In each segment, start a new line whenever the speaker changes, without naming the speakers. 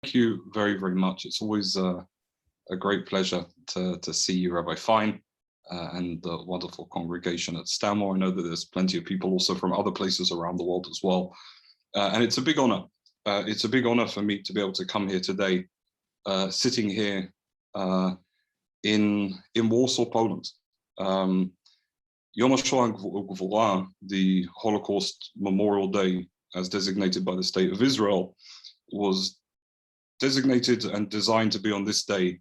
you very, very much. It's always a great pleasure to see you, Rabbi Fine, and the wonderful congregation at Stanmore. I know that there's plenty of people also from other places around the world as well. And it's a big honor. It's a big honor for me to be able to come here today, sitting here in Warsaw, Poland. Yom HaShoah, the Holocaust Memorial Day, as designated by the State of Israel, was designated and designed to be on this day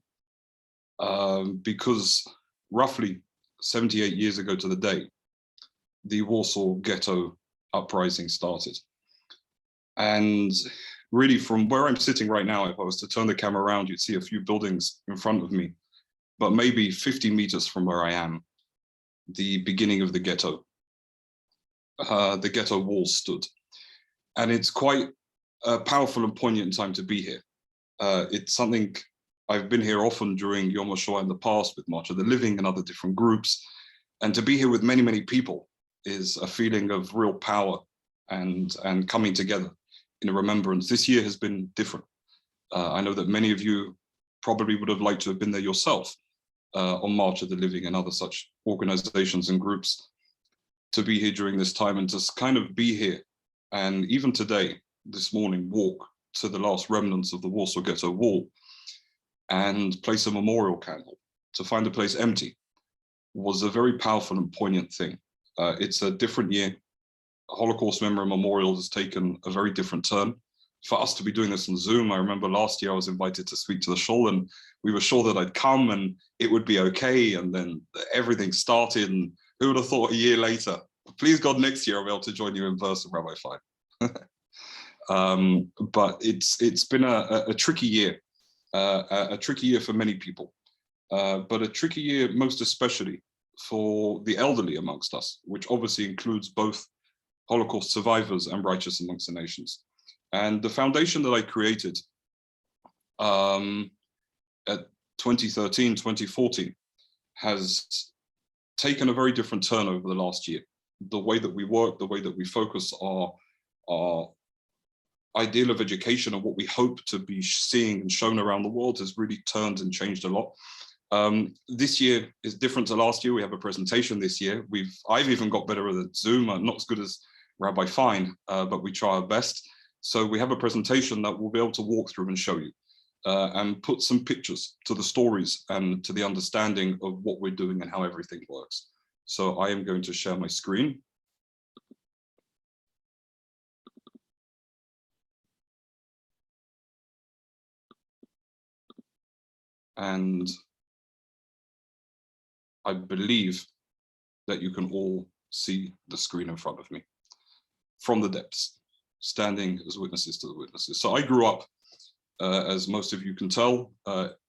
because roughly 78 years ago to the day, the Warsaw Ghetto uprising started. And really, from where I'm sitting right now, if I was to turn the camera around, you'd see a few buildings in front of me, but maybe 50 meters from where I am, the beginning of the ghetto walls stood. And it's quite a powerful and poignant time to be here. It's something I've been here often during Yom HaShoah in the past with March of the Living and other different groups. And to be here with many, many people is a feeling of real power and coming together in a remembrance. This year has been different. I know that many of you probably would have liked to have been there yourself on March of the Living and other such organizations and groups, to be here during this time and to kind of be here. And even today, this morning, walk to the last remnants of the Warsaw Ghetto wall and place a memorial candle. To find the place empty was a very powerful and poignant thing. It's a different year. Holocaust Memorial has taken a very different turn. For us to be doing this on Zoom, I remember last year I was invited to speak to the shul and we were sure that I'd come and it would be okay. And then everything started, and who would have thought a year later, please God, next year I'll be able to join you in person, Rabbi Fine. But it's been a tricky year, a tricky year for many people, but a tricky year most especially for the elderly amongst us, which obviously includes both Holocaust survivors and righteous amongst the nations. And the foundation that I created at 2013, 2014 has taken a very different turn over the last year. The way that we work, the way that we focus our ideal of education and what we hope to be seeing and shown around the world has really turned and changed a lot. This year is different to last year. We have a presentation this year. I've even got better at Zoom, not as good as Rabbi Fine, but we try our best. So we have a presentation that we'll be able to walk through and show you and put some pictures to the stories and to the understanding of what we're doing and how everything works. So I am going to share my screen. And I believe that you can all see the screen in front of me from the depths, standing as witnesses to the witnesses. So I grew up, as most of you can tell,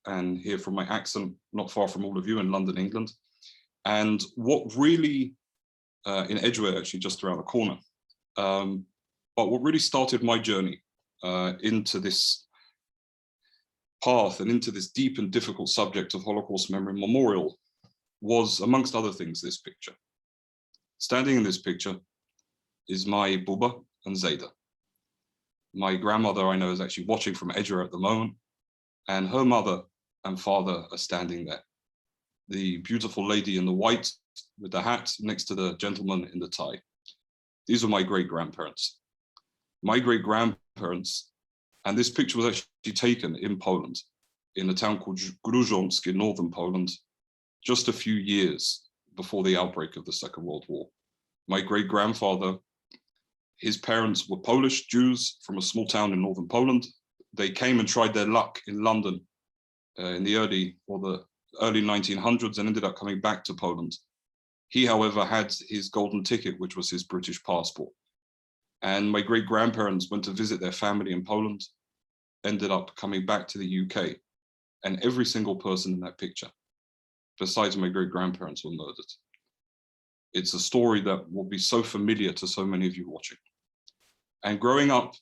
and hear from my accent, not far from all of you in London, England. And what really, in Edgware, actually just around the corner, but what really started my journey into this path and into this deep and difficult subject of Holocaust Memorial was, amongst other things, this picture. Standing in this picture is my Buba and Zayda. My grandmother, I know, is actually watching from Edgware at the moment, and her mother and father are standing there. The beautiful lady in the white with the hat next to the gentleman in the tie. These are my great-grandparents. My great-grandparents, and this picture was actually taken in Poland, in a town called Grudziądz in northern Poland, just a few years before the outbreak of the Second World War. My great-grandfather, his parents were Polish Jews from a small town in northern Poland. They came and tried their luck in London in the early 1900s and ended up coming back to Poland. He, however, had his golden ticket, which was his British passport. And my great-grandparents went to visit their family in Poland, ended up coming back to the UK. And every single person in that picture, besides my great-grandparents, were murdered. It's a story that will be so familiar to so many of you watching. And growing up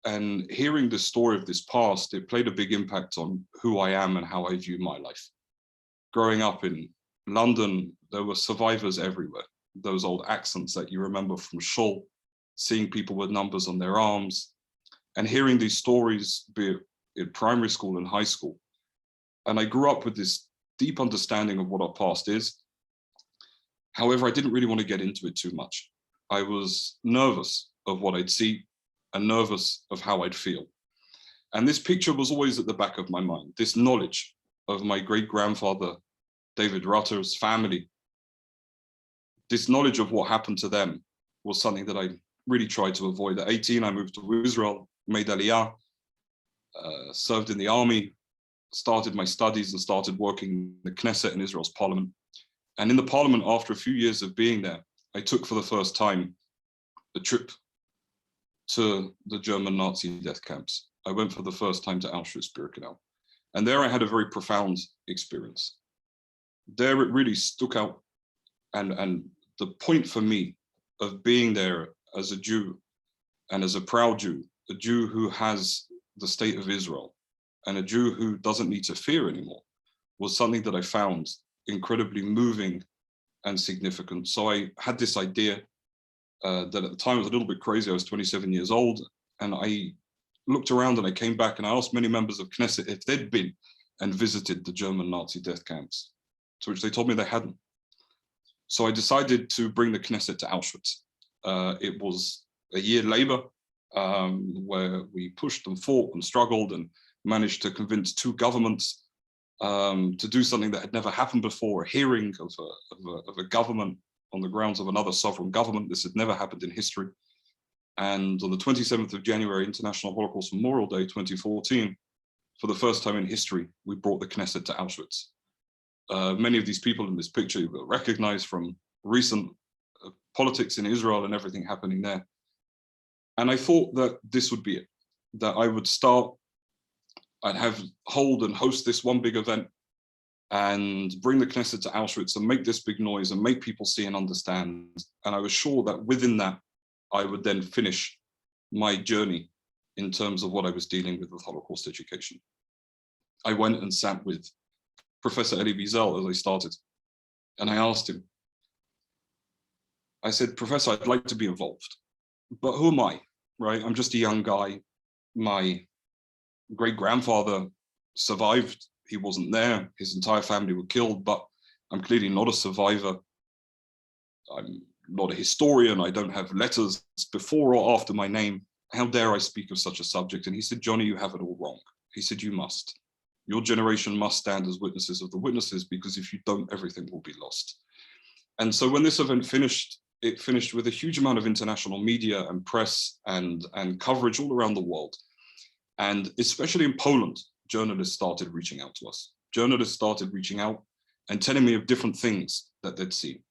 and hearing the story of this past, it played a big impact on who I am and how I view my life. Growing up in London, there were survivors everywhere. Those old accents that you remember from shul, seeing people with numbers on their arms, and hearing these stories, be it in primary school and high school. And I grew up with this deep understanding of what our past is. However, I didn't really want to get into it too much. I was nervous of what I'd see and nervous of how I'd feel. And this picture was always at the back of my mind, this knowledge of my great-grandfather, David Rutter's family. This knowledge of what happened to them was something that I really tried to avoid. At 18, I moved to Israel, made Aliyah, served in the army, started my studies and started working in the Knesset in Israel's parliament. And in the parliament, after a few years of being there, I took for the first time a trip to the German Nazi death camps. I went for the first time to Auschwitz-Birkenau. And there I had a very profound experience. There it really stuck out. And the point for me of being there as a Jew and as a proud Jew, a Jew who has the state of Israel and a Jew who doesn't need to fear anymore, was something that I found incredibly moving and significant. So I had this idea that at the time was a little bit crazy. I was 27 years old, and I looked around and I came back and I asked many members of Knesset if they'd been and visited the German Nazi death camps, to which they told me they hadn't. So I decided to bring the Knesset to Auschwitz. It was a year labor where we pushed and fought and struggled and managed to convince two governments to do something that had never happened before, a hearing of a government on the grounds of another sovereign government. This had never happened in history. And on the 27th of January, International Holocaust Memorial Day 2014, for the first time in history, we brought the Knesset to Auschwitz. Many of these people in this picture you will recognize from recent politics in Israel and everything happening there. And I thought that this would be it, that I would start, I'd hold and host this one big event and bring the Knesset to Auschwitz and make this big noise and make people see and understand. And I was sure that within that, I would then finish my journey in terms of what I was dealing with Holocaust education. I went and sat with Professor Elie Wiesel as I started, and I asked him, I said, Professor, I'd like to be involved, but who am I, right? I'm just a young guy. My great-grandfather survived. He wasn't there. His entire family were killed, but I'm clearly not a survivor. I'm not a historian. I don't have letters before or after my name. How dare I speak of such a subject? And he said, Jonny, you have it all wrong. He said, you must. Your generation must stand as witnesses of the witnesses, because if you don't, everything will be lost. And so when this event finished, it finished with a huge amount of international media and press and coverage all around the world. And especially in Poland, journalists started reaching out to us. Journalists started reaching out and telling me of different things that they'd seen.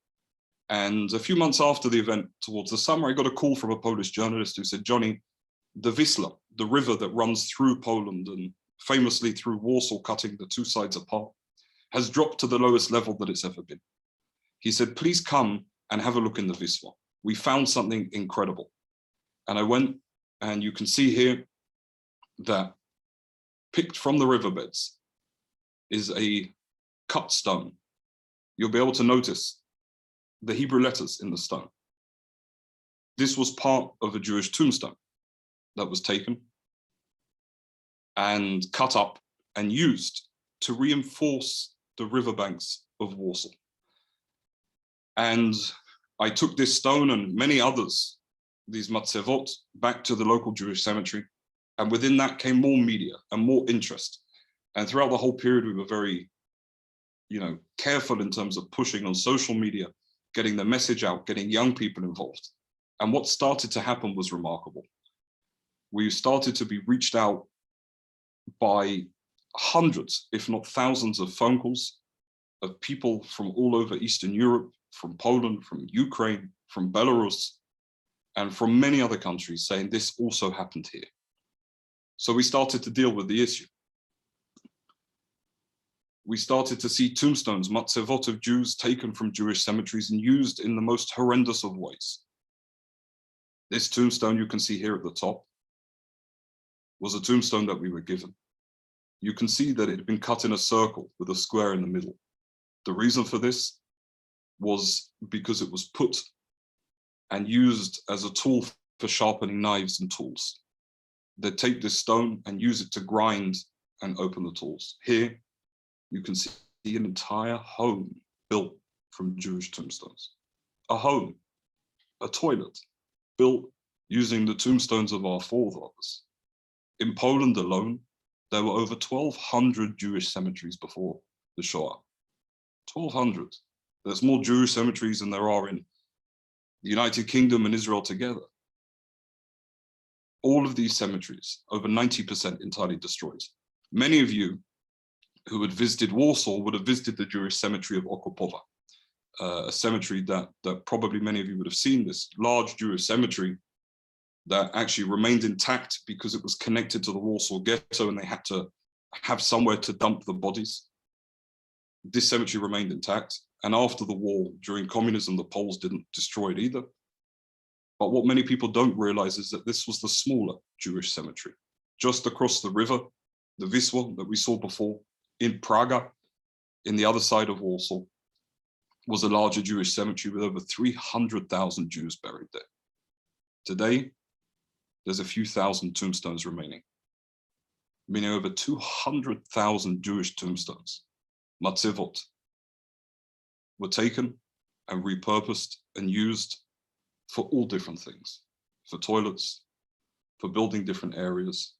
And a few months after the event, towards the summer, I got a call from a Polish journalist who said, Jonny, the Wisła, the river that runs through Poland and famously through Warsaw, cutting the two sides apart, has dropped to the lowest level that it's ever been. He said, please come and have a look in the Wisła. We found something incredible. And I went, and you can see here that picked from the riverbeds is a cut stone. You'll be able to notice the Hebrew letters in the stone. This was part of a Jewish tombstone that was taken and cut up and used to reinforce the riverbanks of Warsaw. And I took this stone and many others, these matzevot, back to the local Jewish cemetery. And within that came more media and more interest. And throughout the whole period, we were very, careful in terms of pushing on social media, getting the message out, getting young people involved. And what started to happen was remarkable. We started to be reached out by hundreds, if not thousands, of phone calls of people from all over Eastern Europe, from Poland, from Ukraine, from Belarus, and from many other countries saying this also happened here. So we started to deal with the issue. We started to see tombstones, matzevot of Jews taken from Jewish cemeteries and used in the most horrendous of ways. This tombstone you can see here at the top was a tombstone that we were given. You can see that it had been cut in a circle with a square in the middle. The reason for this was because it was put and used as a tool for sharpening knives and tools. they'd take this stone and use it to grind and open the tools. Here, you can see an entire home built from Jewish tombstones. A home, a toilet, built using the tombstones of our forefathers. In Poland alone, there were over 1,200 Jewish cemeteries before the Shoah. 1,200. There's more Jewish cemeteries than there are in the United Kingdom and Israel together. All of these cemeteries, over 90% entirely destroyed. Many of you who had visited Warsaw would have visited the Jewish cemetery of Okopowa, a cemetery that probably many of you would have seen, this large Jewish cemetery that actually remained intact because it was connected to the Warsaw ghetto and they had to have somewhere to dump the bodies. This cemetery remained intact. And after the war, during communism, the Poles didn't destroy it either. But what many people don't realize is that this was the smaller Jewish cemetery. Just across the river, the Wisła that we saw before, in Praga, in the other side of Warsaw, was a larger Jewish cemetery with over 300,000 Jews buried there. Today, there's a few thousand tombstones remaining, meaning over 200,000 Jewish tombstones, matzevot, were taken and repurposed and used for all different things, for toilets, for building different areas,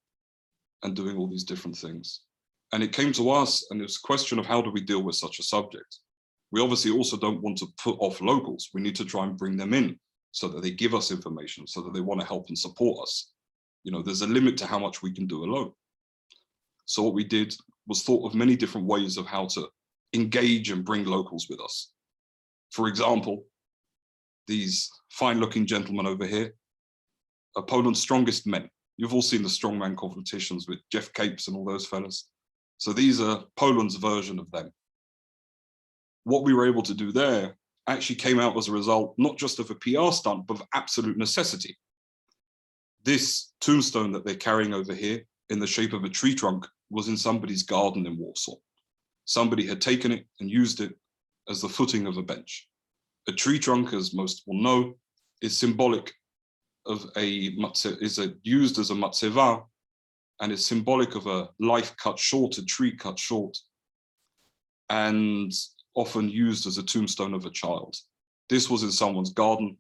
and doing all these different things. And it came to us, and it was a question of how do we deal with such a subject? We obviously also don't want to put off locals. We need to try and bring them in so that they give us information, so that they want to help and support us. You know, there's a limit to how much we can do alone. So what we did was thought of many different ways of how to engage and bring locals with us. For example, these fine-looking gentlemen over here are Poland's strongest men. You've all seen the strongman competitions with Jeff Capes and all those fellas. So these are Poland's version of them. What we were able to do there actually came out as a result, not just of a PR stunt, but of absolute necessity. This tombstone that they're carrying over here in the shape of a tree trunk was in somebody's garden in Warsaw. Somebody had taken it and used it as the footing of a bench. A tree trunk, as most will know, is symbolic of used as a matzeva, and is symbolic of a life cut short, a tree cut short, and often used as a tombstone of a child. This was in someone's garden.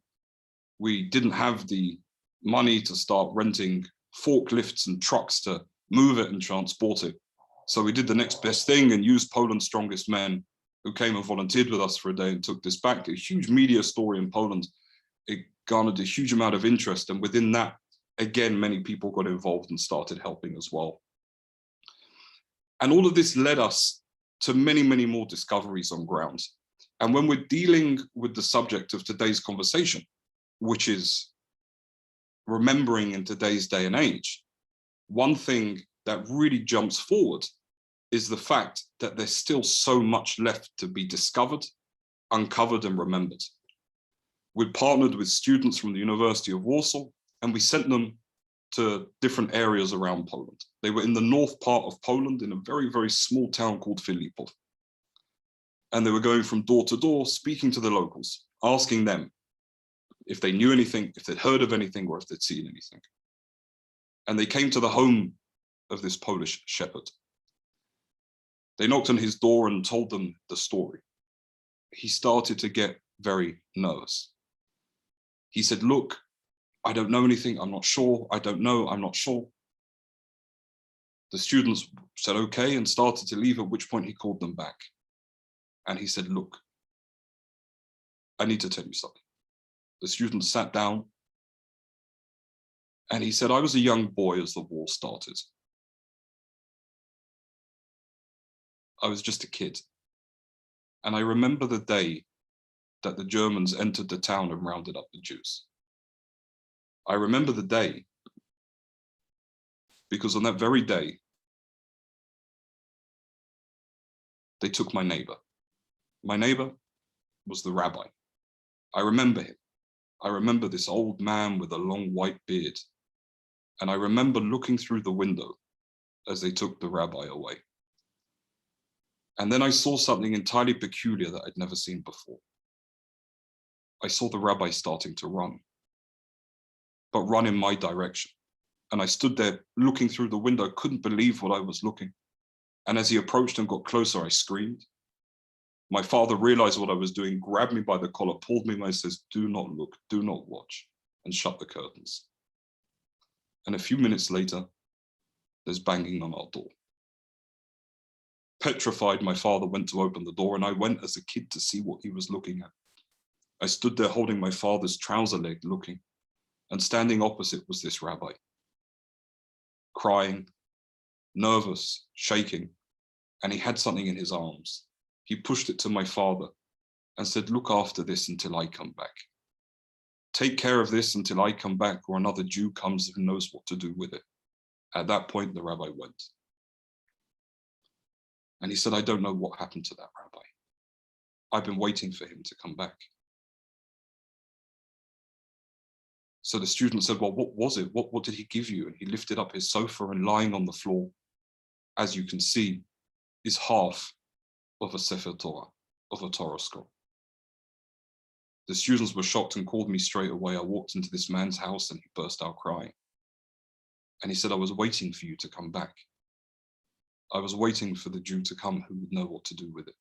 We didn't have the money to start renting forklifts and trucks to move it and transport it. So we did the next best thing and used Poland's strongest men, who came and volunteered with us for a day and took this back. A huge media story in Poland. It garnered a huge amount of interest. And within that, again, many people got involved and started helping as well. And all of this led us to many, many more discoveries on ground. And when we're dealing with the subject of today's conversation, which is remembering in today's day and age, one thing that really jumps forward is the fact that there's still so much left to be discovered, uncovered, and remembered. We partnered with students from the University of Warsaw, and we sent them to different areas around Poland. They were in the north part of Poland in a very, very small town called Filipów. And they were going from door to door, speaking to the locals, asking them if they knew anything, if they'd heard of anything, or if they'd seen anything. And they came to the home of this Polish shepherd. They knocked on his door and told them the story. He started to get very nervous. He said, "Look, I don't know anything, I'm not sure, I don't know, I'm not sure." The students said okay and started to leave, at which point he called them back. And he said, "Look, I need to tell you something." The students sat down and he said, "I was a young boy as the war started. I was just a kid. And I remember the day that the Germans entered the town and rounded up the Jews. I remember the day because on that very day, they took my neighbor. My neighbor was the rabbi. I remember him. I remember this old man with a long white beard. And I remember looking through the window as they took the rabbi away. And then I saw something entirely peculiar that I'd never seen before. I saw the rabbi starting to run, but run in my direction. And I stood there looking through the window, couldn't believe what I was looking. And as he approached and got closer, I screamed. My father realized what I was doing, grabbed me by the collar, pulled me away, and says, "Do not look, do not watch," and shut the curtains. And a few minutes later, there's banging on our door. Petrified, my father went to open the door, and I went as a kid to see what he was looking at. I stood there holding my father's trouser leg, looking, and standing opposite was this rabbi, crying, nervous, shaking, and he had something in his arms. He pushed it to my father and said, "Look after this until I come back. Take care of this until I come back, or another Jew comes who knows what to do with it." At that point, the rabbi went. And he said, "I don't know what happened to that rabbi. I've been waiting for him to come back." So the student said, "Well, what was it? What did he give you?" And he lifted up his sofa, and lying on the floor, as you can see, is half of a Sefer Torah, of a Torah scroll. The students were shocked and called me straight away. I walked into this man's house and he burst out crying. And he said, "I was waiting for you to come back. I was waiting for the Jew to come who would know what to do with it."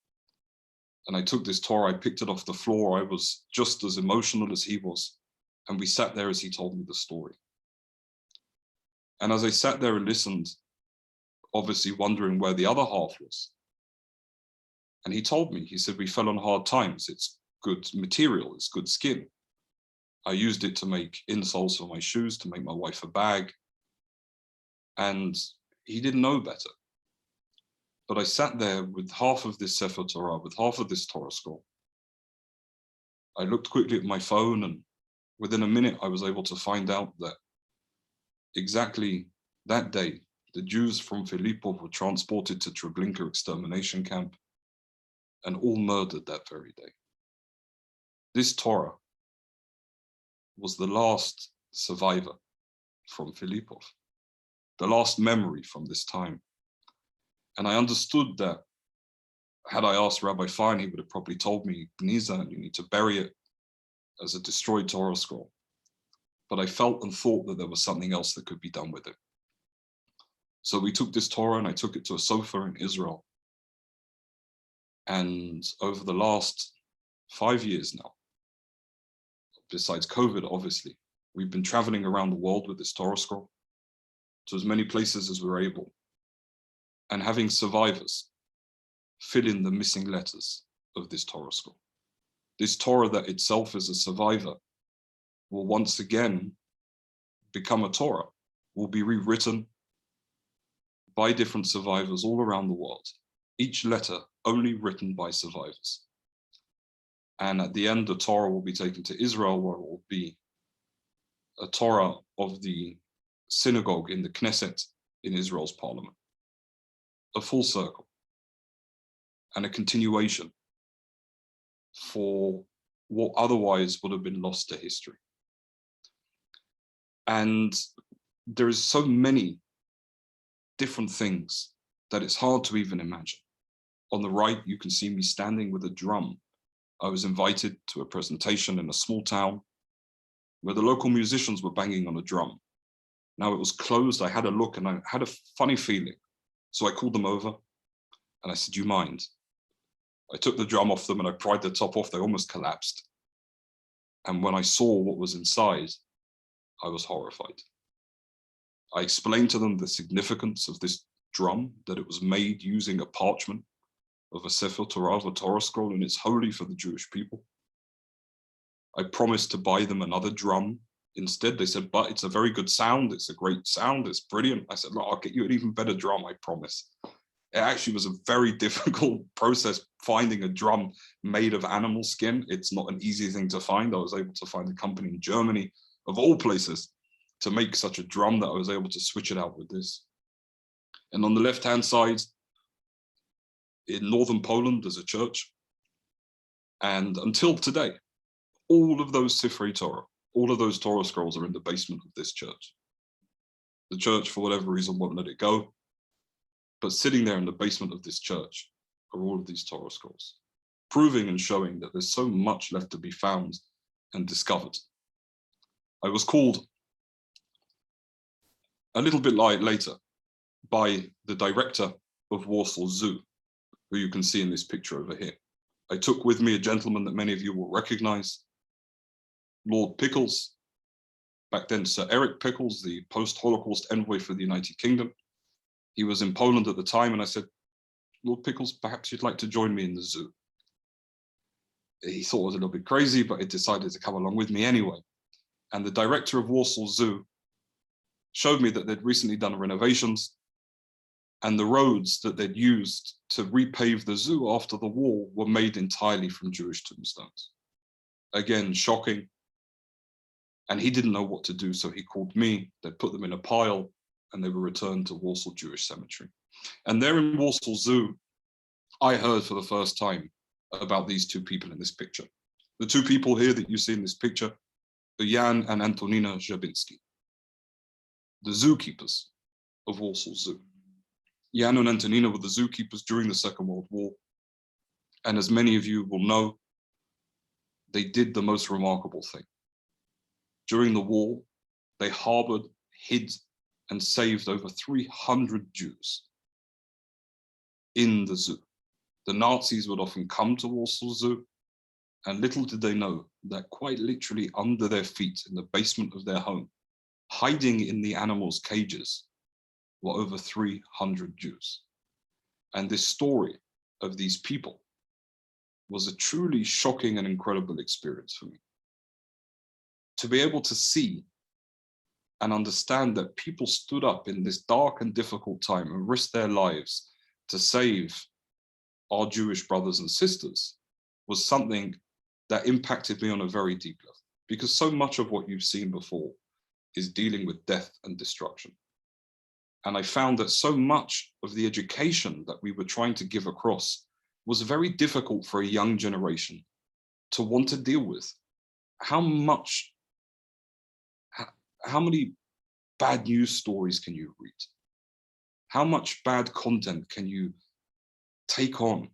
And I took this Torah, I picked it off the floor. I was just as emotional as he was. And we sat there as he told me the story. And as I sat there and listened, obviously wondering where the other half was, and he told me, he said, "We fell on hard times. It's good material, it's good skin. I used it to make insoles for my shoes, to make my wife a bag." And he didn't know better. But I sat there with half of this Sefer Torah, with half of this Torah scroll. I looked quickly at my phone, and within a minute, I was able to find out that exactly that day, the Jews from Filipov were transported to Treblinka extermination camp and all murdered that very day. This Torah was the last survivor from Filipov, the last memory from this time. And I understood that had I asked Rabbi Fine, he would have probably told me, "Gniza, you need to bury it as a destroyed Torah scroll." But I felt and thought that there was something else that could be done with it. So we took this Torah and I took it to a sofa in Israel. And over the last 5 years now, besides COVID, obviously, we've been traveling around the world with this Torah scroll to as many places as we're able, and having survivors fill in the missing letters of this Torah scroll. This Torah that itself is a survivor will once again become a Torah, will be rewritten by different survivors all around the world, each letter only written by survivors. And at the end, the Torah will be taken to Israel, where it will be a Torah of the synagogue in the Knesset in Israel's parliament. A full circle and a continuation for what otherwise would have been lost to history. And there is so many different things that it's hard to even imagine. On the right, you can see me standing with a drum. I was invited to a presentation in a small town where the local musicians were banging on a drum. Now it was closed. I had a look and I had a funny feeling. So I called them over and I said, "Do you mind?" I took the drum off them and I pried the top off. They almost collapsed. And when I saw what was inside, I was horrified. I explained to them the significance of this drum, that it was made using a parchment of a Sefer Torah, of a Torah scroll, and it's holy for the Jewish people. I promised to buy them another drum. Instead, they said, "But it's a very good sound. It's a great sound. It's brilliant." I said, "Look, I'll get you an even better drum, I promise." It actually was a very difficult process finding a drum made of animal skin. It's not an easy thing to find. I was able to find a company in Germany, of all places, to make such a drum that I was able to switch it out with this. And on the left-hand side, in northern Poland, there's a church. And until today, all of those Sifrei Torah, all of those Torah scrolls are in the basement of this church. The church, for whatever reason, won't let it go. But sitting there in the basement of this church are all of these Torah scrolls, proving and showing that there's so much left to be found and discovered. I was called a little bit later by the director of Warsaw Zoo, who you can see in this picture over here. I took with me a gentleman that many of you will recognize, Lord Pickles, back then Sir Eric Pickles, the post-Holocaust envoy for the United Kingdom. He was in Poland at the time, and I said, Lord Pickles, perhaps you'd like to join me in the zoo. He thought I was a little bit crazy, but he decided to come along with me anyway. And the director of Warsaw Zoo showed me that they'd recently done renovations, and the roads that they'd used to repave the zoo after the war were made entirely from Jewish tombstones. Again, shocking. And he didn't know what to do, so he called me. They put them in a pile, and they were returned to Warsaw Jewish Cemetery. And there in Warsaw Zoo, I heard for the first time about these two people in this picture. The two people here that you see in this picture are Jan and Antonina Jabinski, the zookeepers of Warsaw Zoo. Jan and Antonina were the zookeepers during the Second World War. And as many of you will know, they did the most remarkable thing. During the war, they harbored, hid, and saved over 300 Jews in the zoo. The Nazis would often come to Warsaw Zoo, and little did they know that quite literally under their feet in the basement of their home, hiding in the animals' cages, were over 300 Jews. And this story of these people was a truly shocking and incredible experience for me. To be able to see and understand that people stood up in this dark and difficult time and risked their lives to save our Jewish brothers and sisters was something that impacted me on a very deep level, because so much of what you've seen before is dealing with death and destruction. And I found that so much of the education that we were trying to give across was very difficult for a young generation to want to deal with. How many bad news stories can you read? How much bad content can you take on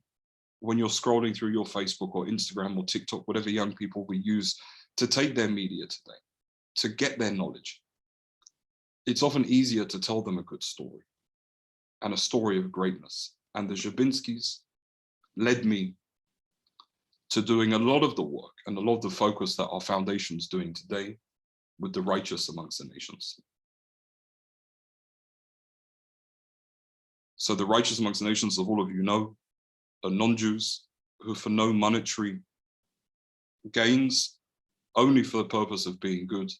when you're scrolling through your Facebook or Instagram or TikTok, whatever young people will use to take their media today, to get their knowledge? It's often easier to tell them a good story and a story of greatness. And the Jabinskis led me to doing a lot of the work and a lot of the focus that our foundation's doing today with the righteous amongst the nations. So the righteous amongst the nations, as all of you know, are non-Jews who, for no monetary gains, only for the purpose of being good,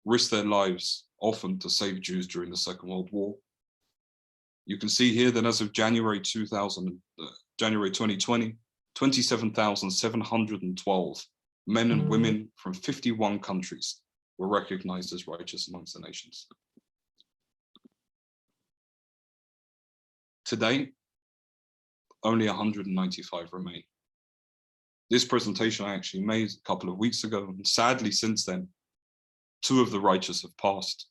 risk their lives often to save Jews during the Second World War. You can see here that as of January 2020, 27,712 men and women from 51 countries were recognized as righteous amongst the nations. Today, only 195 remain. This presentation I actually made a couple of weeks ago, and sadly since then, 2 of the righteous have passed.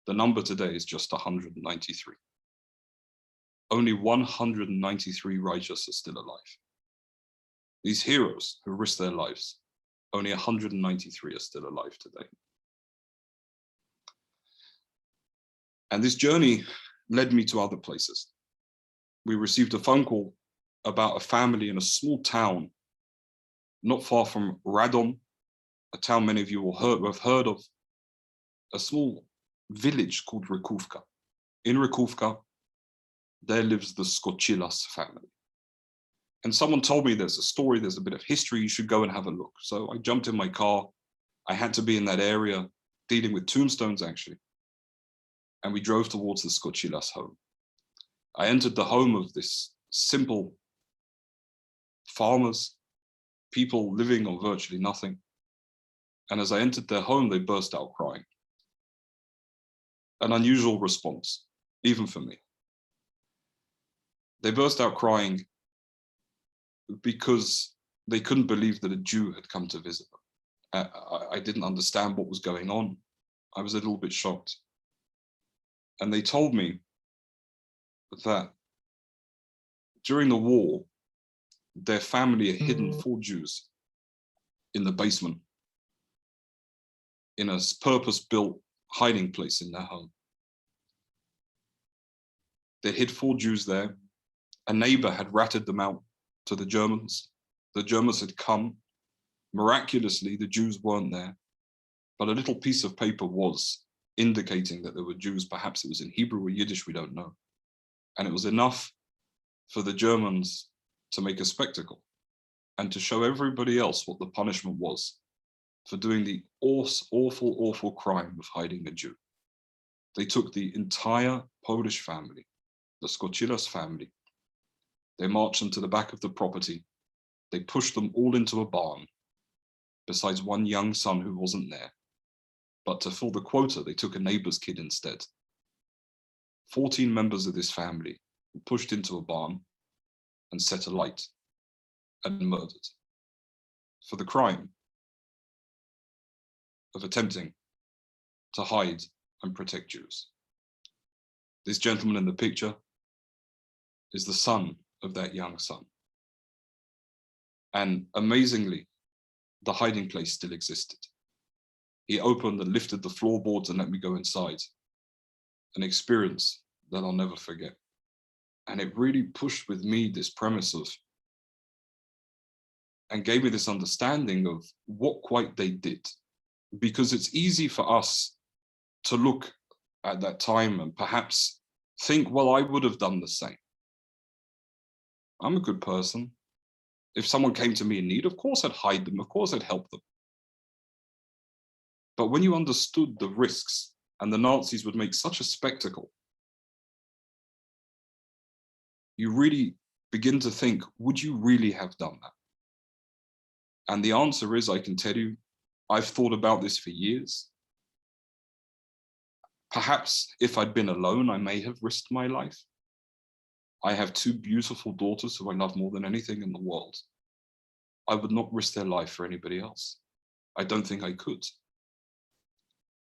The number today is just 193. Only 193 righteous are still alive. These heroes who risked their lives, only 193 are still alive today. And this journey led me to other places. We received a phone call about a family in a small town not far from Radom, a town many of you will have heard of, a small village called Rakówka. In Rakówka, there lives the Skoczylas family. And someone told me there's a story, there's a bit of history, you should go and have a look. So I jumped in my car. I had to be in that area, dealing with tombstones actually. And we drove towards the Skoczylas home. I entered the home of this simple farmers, people living on virtually nothing. And as I entered their home, they burst out crying. An unusual response, even for me. They burst out crying because they couldn't believe that a Jew had come to visit them. I didn't understand what was going on. I was a little bit shocked. And they told me that during the war, their family had hidden 4 Jews in the basement in a purpose-built hiding place in their home. They hid 4 Jews there. A neighbor had ratted them out to the Germans. The Germans had come. Miraculously, the Jews weren't there, but a little piece of paper was indicating that there were Jews. Perhaps it was in Hebrew or Yiddish, we don't know. And it was enough for the Germans to make a spectacle and to show everybody else what the punishment was for doing the awful, awful crime of hiding a Jew. They took the entire Polish family, the Skocilas family. They marched them to the back of the property. They pushed them all into a barn, besides one young son who wasn't there. But to fill the quota, they took a neighbor's kid instead. 14 members of this family were pushed into a barn and set alight and murdered for the crime of attempting to hide and protect Jews. This gentleman in the picture is the son of that young son. And amazingly, the hiding place still existed. He opened and lifted the floorboards and let me go inside. An experience that I'll never forget. And it really pushed with me this premise of, and gave me this understanding of what quite they did. Because it's easy for us to look at that time and perhaps think, well, I would have done the same. I'm a good person. If someone came to me in need, of course I'd hide them, of course I'd help them. But when you understood the risks, and the Nazis would make such a spectacle, you really begin to think, would you really have done that? And the answer is, I can tell you, I've thought about this for years. Perhaps if I'd been alone, I may have risked my life. I have 2 beautiful daughters who I love more than anything in the world. I would not risk their life for anybody else. I don't think I could.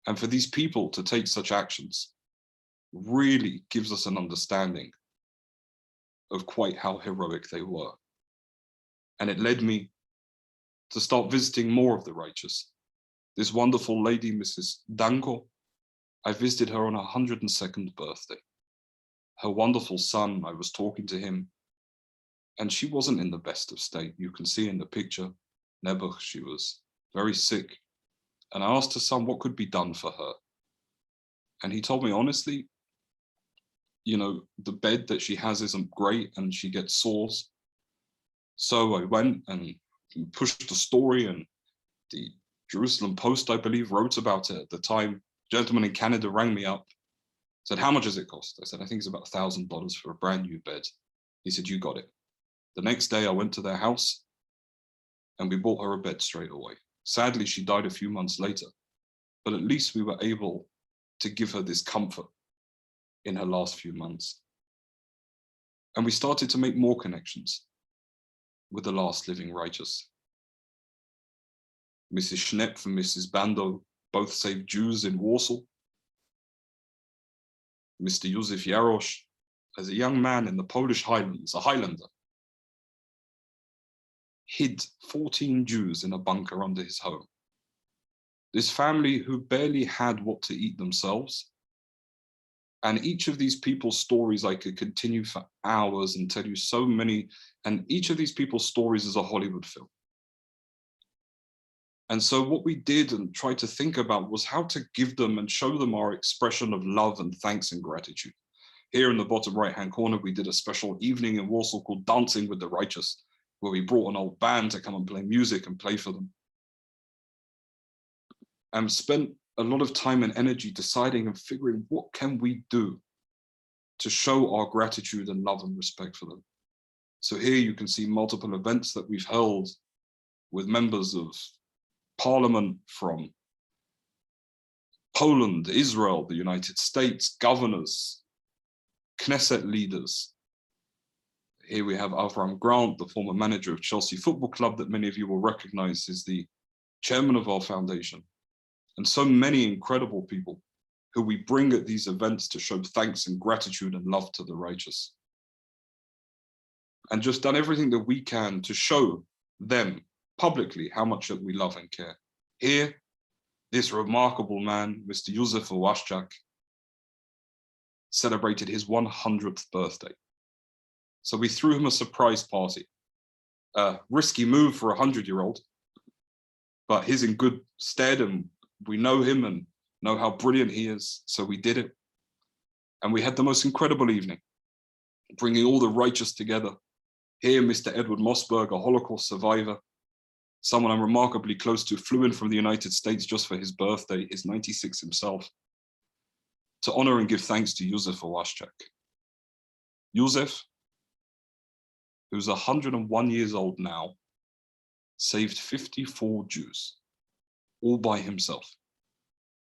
And for these people to take such actions really gives us an understanding of quite how heroic they were. And it led me to start visiting more of the righteous. This wonderful lady, Mrs. Danko, I visited her on her 102nd birthday. Her wonderful son, I was talking to him, and she wasn't in the best of state. You can see in the picture, Nebuch, she was very sick. And I asked her son what could be done for her. And he told me, honestly, you know, the bed that she has isn't great and she gets sores. So I went and pushed the story, and the Jerusalem Post, I believe, wrote about it at the time. A gentleman in Canada rang me up, said, how much does it cost? I said, I think it's about $1,000 for a brand new bed. He said, you got it. The next day I went to their house and we bought her a bed straight away. Sadly, she died a few months later, but at least we were able to give her this comfort in her last few months. And we started to make more connections with the last living righteous. Mrs. Schnepp and Mrs. Bando both saved Jews in Warsaw. Mr. Józef Jarosz, as a young man in the Polish Highlands, a Highlander, hid 14 Jews in a bunker under his home. This family who barely had what to eat themselves. And each of these people's stories, I could continue for hours and tell you so many, and each of these people's stories is a Hollywood film. And so what we did and tried to think about was how to give them and show them our expression of love and thanks and gratitude. Here in the bottom right-hand corner, we did a special evening in Warsaw called Dancing with the Righteous, where we brought an old band to come and play music and play for them. And spent a lot of time and energy deciding and figuring what can we do to show our gratitude and love and respect for them. So here you can see multiple events that we've held with members of Parliament from Poland, Israel, the United States, governors, Knesset leaders. Here we have Avram Grant, the former manager of Chelsea Football Club that many of you will recognize is the chairman of our foundation. And so many incredible people who we bring at these events to show thanks and gratitude and love to the righteous. And just done everything that we can to show them publicly how much that we love and care. Here, this remarkable man, Mr. Józef Owaszczak, celebrated his 100th birthday. So we threw him a surprise party. Risky move for a 100-year-old, but he's in good stead, and we know him and know how brilliant he is. So we did it. And we had the most incredible evening, bringing all the righteous together. Here, Mr. Edward Mossberg, a Holocaust survivor, someone I'm remarkably close to, flew in from the United States just for his birthday. He's 96 himself, to honor and give thanks to Józef Owaszczak. Józef, who's 101 years old now, saved 54 Jews, all by himself.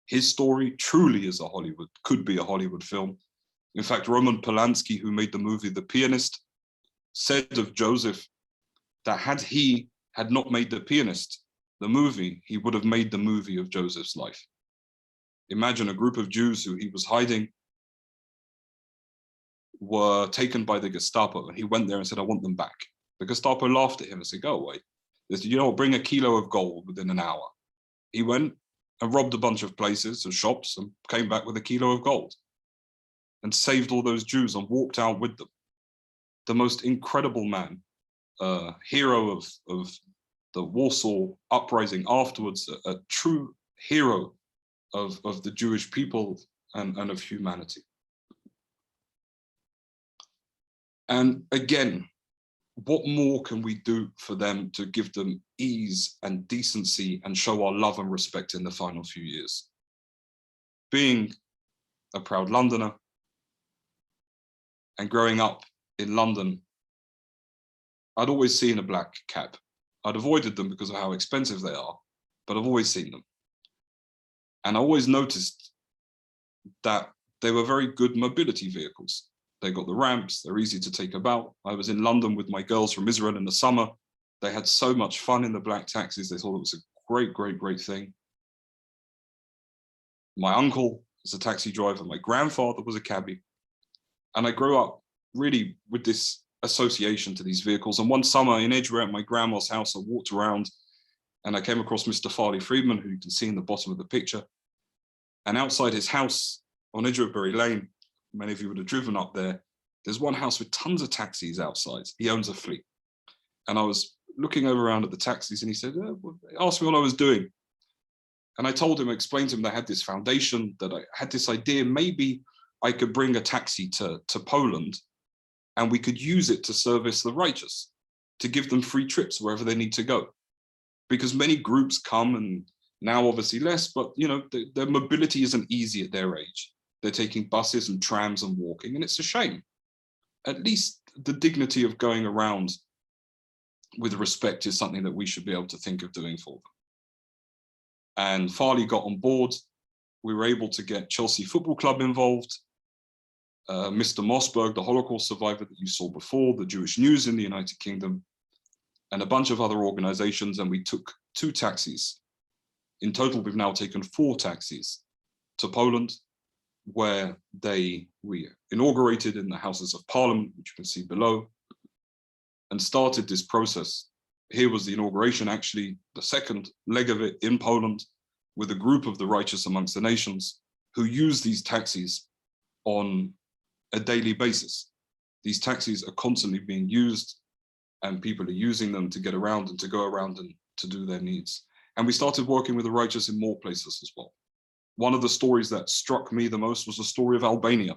His story truly is could be a Hollywood film. In fact, Roman Polanski, who made the movie The Pianist, said of Joseph that had he had not made The Pianist, the movie, he would have made the movie of Joseph's life. Imagine a group of Jews who he was hiding were taken by the Gestapo, and he went there and said, I want them back. The Gestapo laughed at him and said, go away. They said, you know, bring a kilo of gold within an hour. He went and robbed a bunch of places and shops and came back with a kilo of gold and saved all those Jews and walked out with them. The most incredible man, hero of the Warsaw uprising afterwards, a true hero of the Jewish people and of humanity. And again, what more can we do for them to give them ease and decency and show our love and respect in the final few years? Being a proud Londoner and growing up in London, I'd always seen a black cab. I'd avoided them because of how expensive they are, but I've always seen them. And I always noticed that they were very good mobility vehicles. They got the ramps, they're easy to take about. I was in London with my girls from Israel in the summer. They had so much fun in the black taxis. They thought it was a great, great, great thing. My uncle was a taxi driver. My grandfather was a cabbie. And I grew up really with this association to these vehicles. And one summer in Edgware at my grandma's house, I walked around and I came across Mr. Farley Friedman, who you can see in the bottom of the picture. And outside his house on Edgeworthbury Lane, many of you would have driven up there, there's one house with tons of taxis outside. He owns a fleet. And I was looking over around at the taxis and he said, asked me what I was doing. And I told him, explained to him that I had this foundation, that I had this idea, maybe I could bring a taxi to Poland and we could use it to service the righteous, to give them free trips wherever they need to go. Because many groups come, and now obviously less, but you know, their mobility isn't easy at their age. They're taking buses and trams and walking, and it's a shame. At least the dignity of going around with respect is something that we should be able to think of doing for them. And Farley got on board. We were able to get Chelsea Football Club involved. Mr. Mossberg, the Holocaust survivor that you saw before, the Jewish News in the United Kingdom, and a bunch of other organizations, and we took 2 taxis. In total, we've now taken 4 taxis to Poland, where we inaugurated in the Houses of Parliament, which you can see below, and started this process. Here was the inauguration, actually, the second leg of it in Poland, with a group of the righteous amongst the nations who use these taxis on a daily basis. These taxis are constantly being used, and people are using them to get around and to go around and to do their needs. And we started working with the righteous in more places as well. One of the stories that struck me the most was the story of Albania.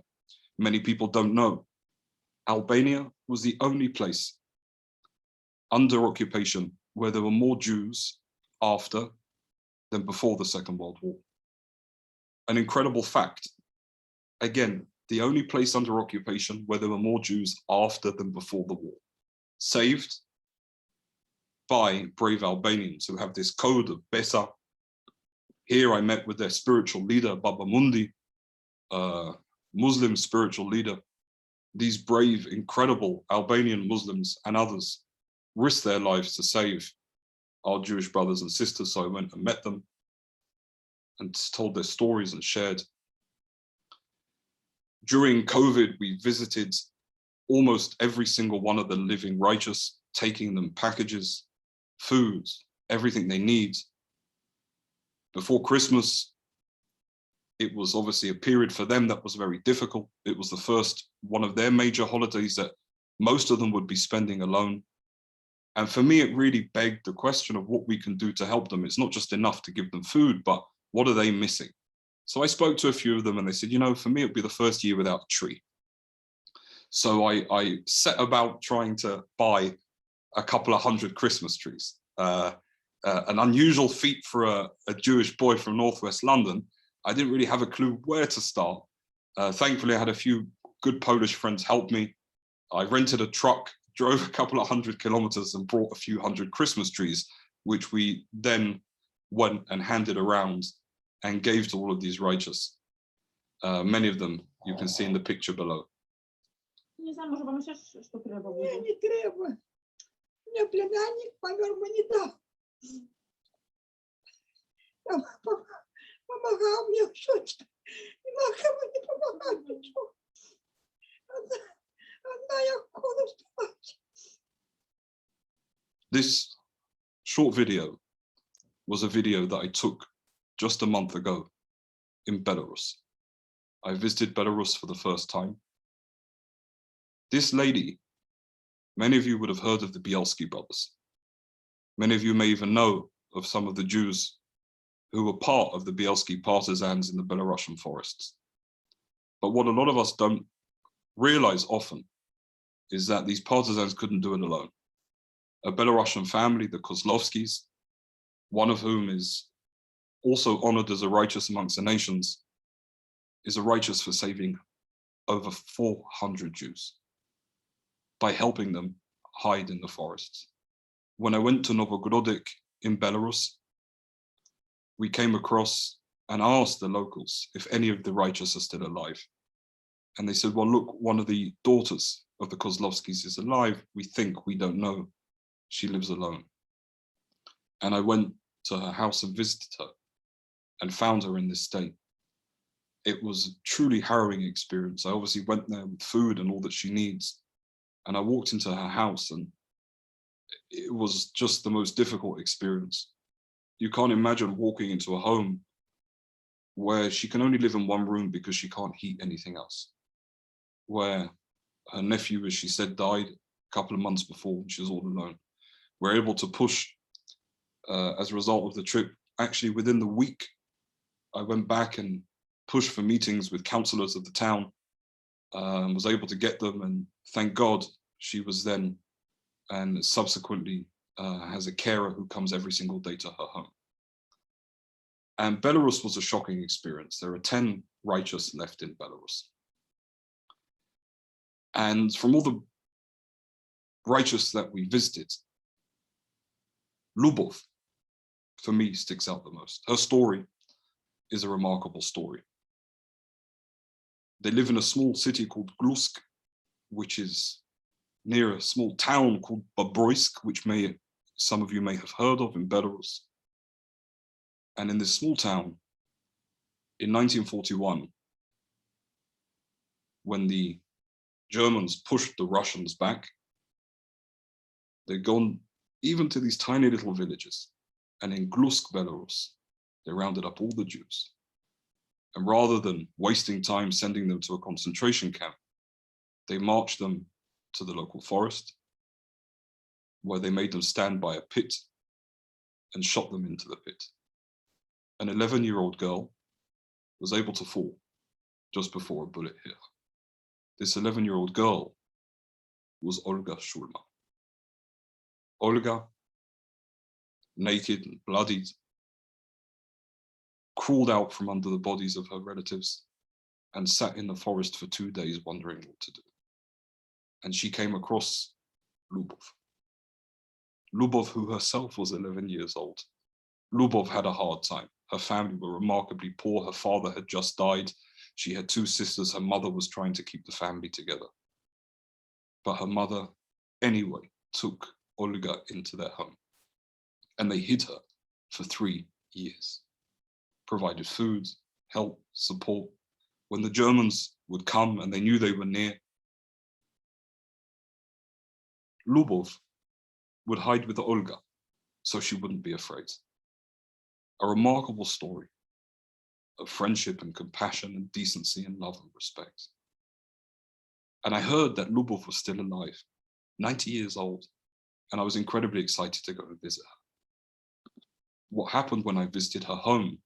Many people don't know. Albania was the only place under occupation where there were more Jews after than before the Second World War. An incredible fact. Again, the only place under occupation where there were more Jews after than before the war. Saved by brave Albanians who have this code of Besa. Here I met with their spiritual leader, Baba Mundi, Muslim spiritual leader. These brave, incredible Albanian Muslims and others risked their lives to save our Jewish brothers and sisters. So I went and met them and told their stories and shared. During COVID, we visited almost every single one of the living righteous, taking them packages, food, everything they need. Before Christmas, It was obviously a period for them that was very difficult. It was the first one of their major holidays that most of them would be spending alone. And for me, it really begged the question of what we can do to help them. It's not just enough to give them food, but what are they missing? So I spoke to a few of them and they said, you know, for me, it'd be the first year without a tree. So I set about trying to buy a couple of hundred Christmas trees. An unusual feat for a Jewish boy from Northwest London. I didn't really have a clue where to start. Thankfully, I had a few good Polish friends help me. I rented a truck, drove a couple of 100 kilometers and brought a few hundred Christmas trees, which we then went and handed around and gave to all of these righteous. Many of them you can see in the picture below.
Не знаю, може вам ще щось треба буде.
Не треба. У меня племянник помер, мы не дал. Помогал мне что-то. Не могла бы не помогать ничего. Одна я колу вставать.
This short video was a video that I took just a month ago in Belarus. I visited Belarus for the first time. This lady, many of you would have heard of the Bielski brothers. Many of you may even know of some of the Jews who were part of the Bielski partisans in the Belarusian forests. But what a lot of us don't realize often is that these partisans couldn't do it alone. A Belarusian family, the Kozlovskis, one of whom is also honored as a righteous amongst the nations, is a righteous for saving over 400 Jews by helping them hide in the forests. When I went to Novogrodok in Belarus, we came across and asked the locals if any of the righteous are still alive. And they said, well, look, one of the daughters of the Kozlovskis is alive. We think, we don't know. She lives alone. And I went to her house and visited her and found her in this state. It was a truly harrowing experience. I obviously went there with food and all that she needs. And I walked into her house and it was just the most difficult experience. You can't imagine walking into a home where she can only live in one room because she can't heat anything else. Where her nephew, as she said, died a couple of months before and she was all alone. We're able to push as a result of the trip. Actually, within the week, I went back and pushed for meetings with councillors of the town, was able to get them, and thank God she was then and subsequently has a carer who comes every single day to her home. And Belarus was a shocking experience. There are 10 righteous left in Belarus. And from all the righteous that we visited, Lubov, for me, sticks out the most. Her story is a remarkable story. They live in a small city called Glusk, which is near a small town called Bobroysk, which some of you may have heard of in Belarus. And in this small town, in 1941, when the Germans pushed the Russians back, they'd gone even to these tiny little villages. And in Glusk, Belarus, they rounded up all the Jews. And rather than wasting time sending them to a concentration camp, they marched them to the local forest, where they made them stand by a pit and shot them into the pit. An 11-year-old girl was able to fall just before a bullet hit her. This 11-year-old girl was Olga Shulman. Olga, naked and bloodied, crawled out from under the bodies of her relatives and sat in the forest for 2 days wondering what to do. And she came across Lubov. Lubov, who herself was 11 years old. Lubov had a hard time. Her family were remarkably poor. Her father had just died. She had 2 sisters. Her mother was trying to keep the family together. But her mother, anyway, took Olga into their home. And they hid her for 3 years. Provided food, help, support. When the Germans would come and they knew they were near, Lubov would hide with Olga so she wouldn't be afraid. A remarkable story. of friendship and compassion and decency and love and respect. And I heard that Lubov was still alive, 90 years old, and I was incredibly excited to go and visit her. What happened when I visited her home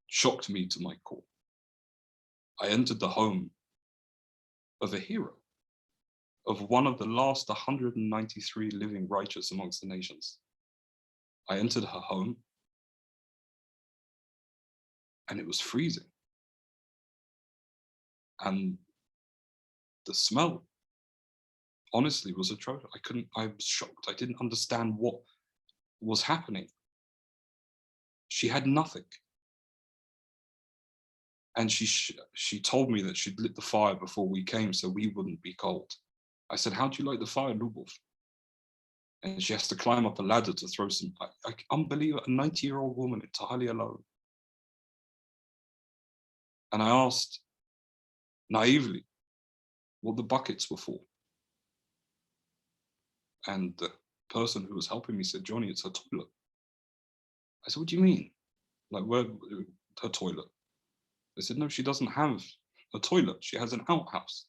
shocked me to my core. I entered the home of a hero, of one of the last 193 living righteous amongst the nations. I entered her home and it was freezing. And the smell, honestly, was atrocious. I was shocked. I didn't understand what was happening. She had nothing. And she told me that she'd lit the fire before we came so we wouldn't be cold. I said, how do you light the fire, Lubov? And she has to climb up a ladder to throw some, unbelievable, a 90-year-old woman entirely alone. And I asked naively what the buckets were for. And the person who was helping me said, Jonny, it's her toilet. I said, what do you mean? Like, where, her toilet? They said, no, she doesn't have a toilet. She has an outhouse.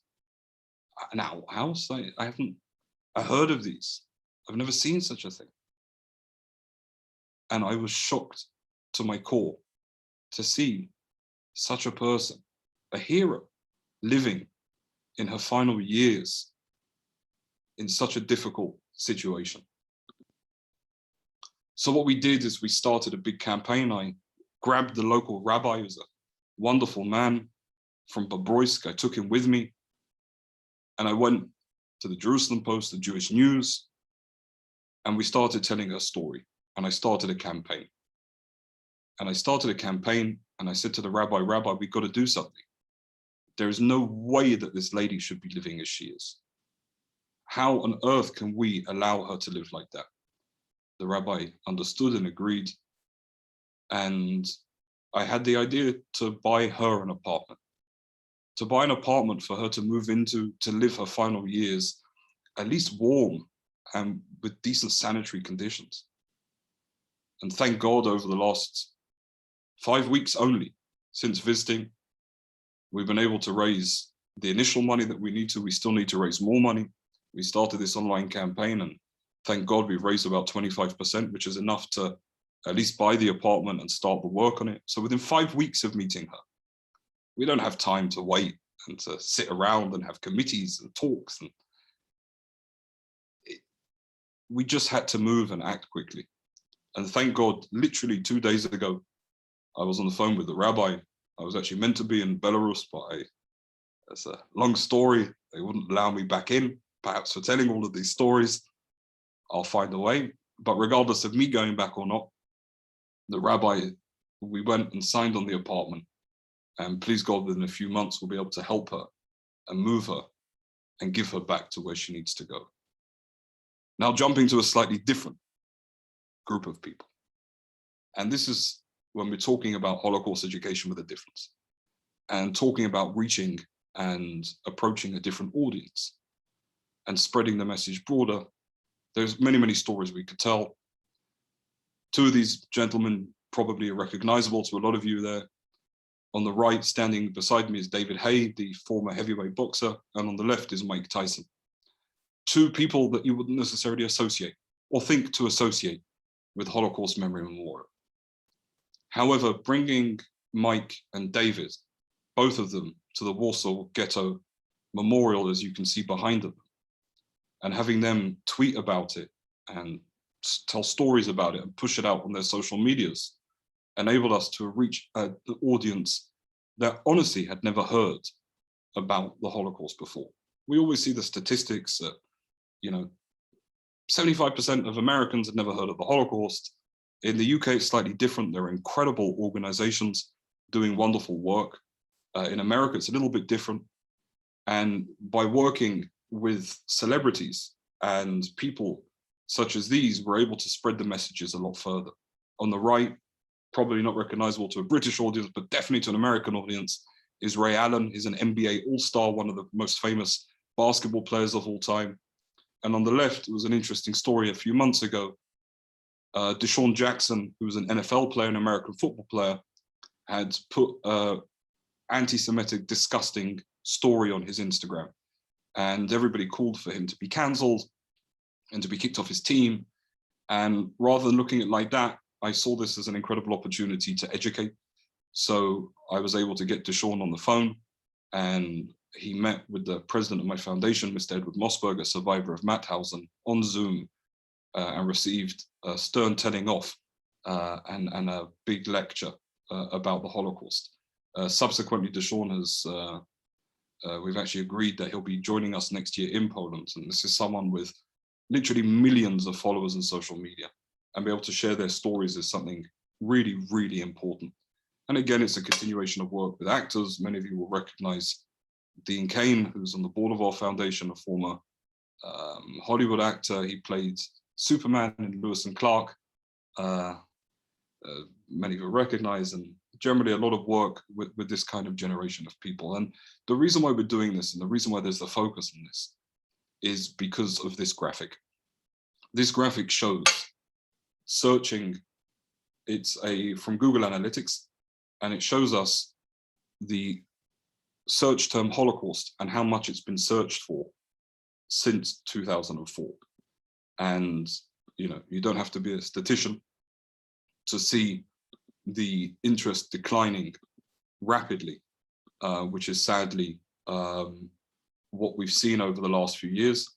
An outhouse? I heard of these. I've never seen such a thing. And I was shocked to my core to see such a person, a hero, living in her final years in such a difficult situation. So what we did is we started a big campaign. I grabbed the local rabbi, who's a wonderful man from Bobroisk. I took him with me and I went to the Jerusalem Post, the Jewish News, and we started telling her story. And I started a campaign. And I started a campaign and I said to the rabbi, we've got to do something. There is no way that this lady should be living as she is. How on earth can we allow her to live like that? The rabbi understood and agreed. And I had the idea to buy her an apartment, for her to move into, to live her final years, at least warm and with decent sanitary conditions. And thank God over the last 5 weeks only since visiting, we've been able to raise the initial money that we need to. We still need to raise more money. We started this online campaign and thank God we've raised about 25%, which is enough to at least buy the apartment and start the work on it. So within 5 weeks of meeting her, we don't have time to wait and to sit around and have committees and talks. And we just had to move and act quickly. And thank God, literally 2 days ago, I was on the phone with the rabbi. I was actually meant to be in Belarus, but it's a long story. They wouldn't allow me back in, perhaps for telling all of these stories. I'll find a way. But regardless of me going back or not, the rabbi, we went and signed on the apartment. And please God, within a few months, we'll be able to help her and move her and give her back to where she needs to go. Now jumping to a slightly different group of people. And this is when we're talking about Holocaust education with a difference and talking about reaching and approaching a different audience and spreading the message broader. There's many, many stories we could tell. Two of these gentlemen probably are recognizable to a lot of you there. On the right, standing beside me is David Hay, the former heavyweight boxer, and on the left is Mike Tyson. Two people that you wouldn't necessarily associate or think to associate with Holocaust Memorial. However, bringing Mike and David, both of them, to the Warsaw Ghetto Memorial, as you can see behind them, and having them tweet about it and tell stories about it and push it out on their social medias, enabled us to reach an audience that honestly had never heard about the Holocaust before. We always see the statistics that, 75% of Americans had never heard of the Holocaust. In the UK, it's slightly different. There are incredible organizations doing wonderful work. In America, it's a little bit different. And by working with celebrities and people such as these, we're able to spread the messages a lot further. On the right, probably not recognizable to a British audience, but definitely to an American audience, is Ray Allen. He's an NBA all-star, one of the most famous basketball players of all time. And on the left, it was an interesting story a few months ago. Deshaun Jackson, who was an NFL player, an American football player, had put an anti-Semitic, disgusting story on his Instagram, and everybody called for him to be cancelled and to be kicked off his team. And rather than looking at it like that, I saw this as an incredible opportunity to educate. So I was able to get Deshaun on the phone, and he met with the president of my foundation, Mr. Edward Mossberg, a survivor of Mauthausen, on Zoom, and received a stern telling off and a big lecture about the Holocaust. Subsequently, Deshaun has, we've actually agreed that he'll be joining us next year in Poland. And this is someone with literally millions of followers on social media, and be able to share their stories is something really, really important. And again, it's a continuation of work with actors. Many of you will recognize Dean Cain, who's on the board of our foundation, a former Hollywood actor. He played Superman in Lewis and Clark. Many of you recognize, and generally a lot of work with this kind of generation of people. And the reason why we're doing this, and the reason why there's the focus on this, is because of this graphic. This graphic shows searching, it's from Google Analytics, and it shows us the search term Holocaust and how much it's been searched for since 2004. And you don't have to be a statistician to see the interest declining rapidly, which is sadly what we've seen over the last few years.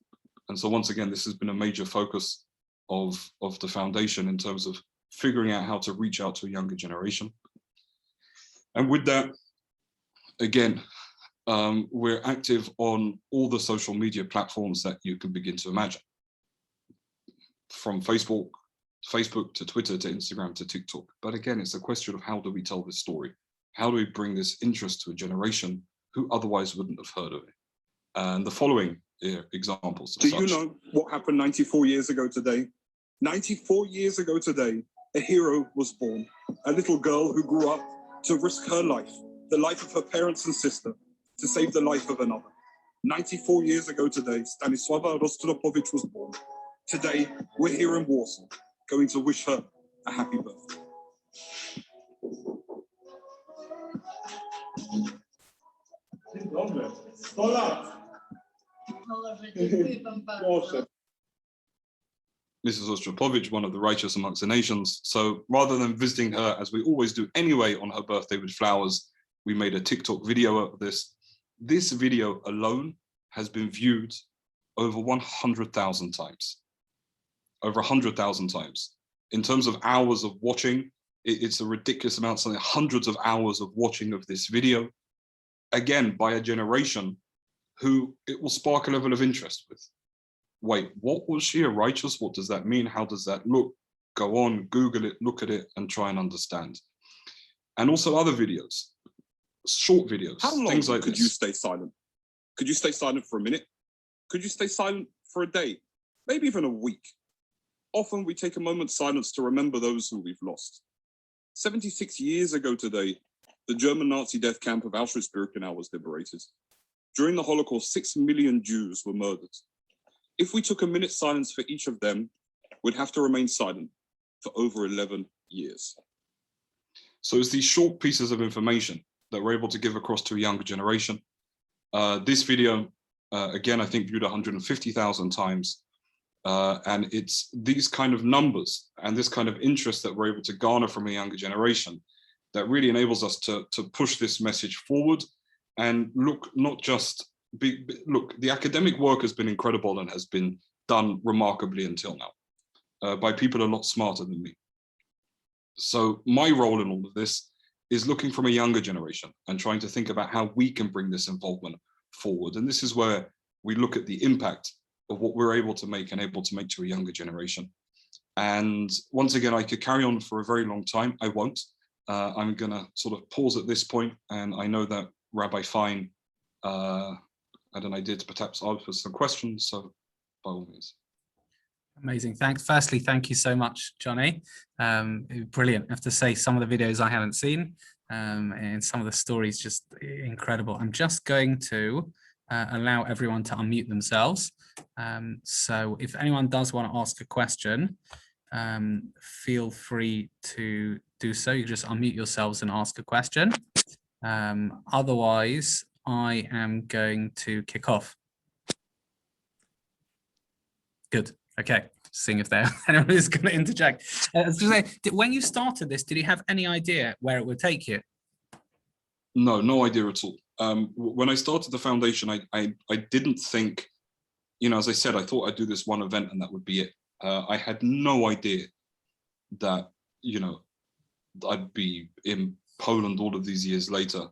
And so once again, this has been a major focus of the foundation in terms of figuring out how to reach out to a younger generation. And with that, again, we're active on all the social media platforms that you can begin to imagine. From Facebook to Twitter to Instagram to TikTok. But again, it's a question of how do we tell this story? How do we bring this interest to a generation who otherwise wouldn't have heard of it? And the following examples.
Do you know what happened 94 years ago today? 94 years ago today, a hero was born. A little girl who grew up to risk her life, the life of her parents and sister, to save the life of another. 94 years ago today, Stanisława Rostropowicz was born. Today, we're here in Warsaw, going to wish her a happy birthday.
Dzień dobry. 100 lat. Proszę.
Mrs. Ostropowicz, one of the righteous amongst the nations. So rather than visiting her, as we always do anyway on her birthday with flowers, we made a TikTok video of this. This video alone has been viewed over 100,000 times. Over 100,000 times. In terms of hours of watching, it's a ridiculous amount, something hundreds of hours of watching of this video. Again, by a generation who it will spark a level of interest with. Wait, what was she a righteous? What does that mean? How does that look? Go on, Google it, look at it, and try and understand. And also other videos, short videos.
How long
things like
could
this.
you stay silent? Could you stay silent for a minute? Could you stay silent for a day? Maybe even a week? Often we take a moment's silence to remember those who we've lost. 76 years ago today, the German Nazi death camp of Auschwitz-Birkenau was liberated. During the Holocaust, 6 million Jews were murdered. If we took a minute's silence for each of them, we'd have to remain silent for over 11 years.
So it's these short pieces of information that we're able to give across to a younger generation. This video, again, I think viewed 150,000 times. And it's these kind of numbers and this kind of interest that we're able to garner from a younger generation that really enables us to push this message forward and look, not just, look, the academic work has been incredible and has been done remarkably until now by people a lot smarter than me. So my role in all of this is looking from a younger generation and trying to think about how we can bring this involvement forward. And this is where we look at the impact of what we're able to make and able to make to a younger generation. And once again, I could carry on for a very long time. I won't. I'm going to sort of pause at this point, and I know that Rabbi Fine had an idea to perhaps answer some questions, so by all means.
Amazing. Thanks. Firstly, thank you so much, Jonny. Brilliant. I have to say, some of the videos I haven't seen and some of the stories just incredible. I'm just going to allow everyone to unmute themselves. So if anyone does want to ask a question, feel free to do so. You just unmute yourselves and ask a question. Otherwise, I am going to kick off. Good. Okay. Seeing if anyone is going to interject. When you started this, did you have any idea where it would take you?
No idea at all. When I started the foundation, I didn't think, as I said, I thought I'd do this one event and that would be it. I had no idea that, I'd be in Poland all of these years later,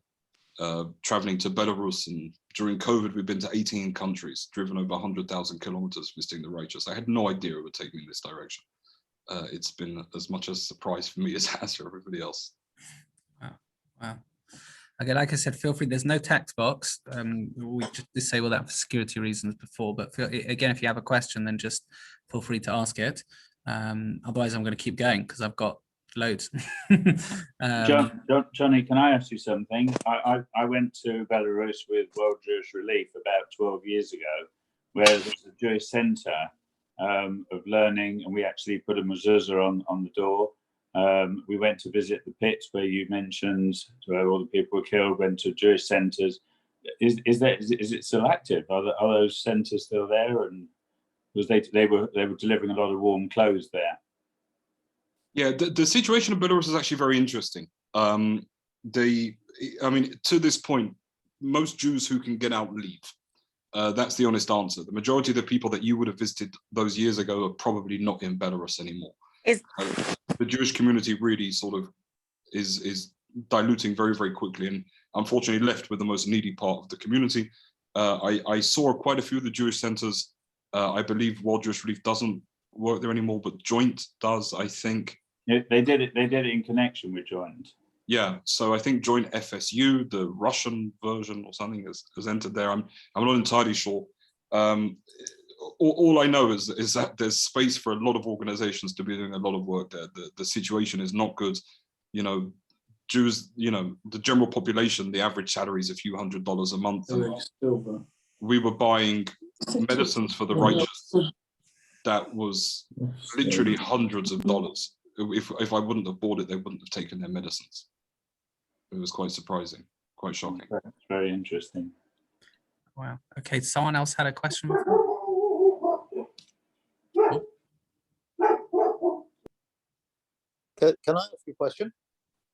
traveling to Belarus, and during COVID, we've been to 18 countries, driven over 100,000 kilometers visiting the righteous. I had no idea it would take me in this direction. It's been as much a surprise for me as it has for everybody else.
Wow. Okay, like I said, feel free. There's no text box. We just disabled that for security reasons before, but again, if you have a question, then just feel free to ask it. Otherwise, I'm going to keep going because I've got loads.
Jonny, can I ask you something? I went to Belarus with World Jewish Relief about 12 years ago, where there's a Jewish centre of learning, and we actually put a mezuzah on the door. We went to visit the pits where you mentioned where all the people were killed, went to Jewish centres. Is it still active? Are those centres still there? And because they were delivering a lot of warm clothes there.
Yeah, the situation in Belarus is actually very interesting. To this point, most Jews who can get out leave. That's the honest answer. The majority of the people that you would have visited those years ago are probably not in Belarus anymore. The Jewish community really sort of is diluting very, very quickly, and unfortunately left with the most needy part of the community. I saw quite a few of the Jewish centers. I believe World Jewish Relief doesn't work there anymore, but Joint does, I think.
Yeah, they did it in connection with Joint.
Yeah, so I think Joint FSU, the Russian version or something, has entered there. I'm not entirely sure. All I know is that there's space for a lot of organizations to be doing a lot of work there. The situation is not good. Jews, the general population, the average salary is a few $100s a month. And we were buying medicines for the righteous that was literally hundreds of dollars. If I wouldn't have bought it, they wouldn't have taken their medicines. It was quite surprising, quite shocking.
That's very interesting.
Wow. Okay, someone else had a question before?
Can I ask you a question?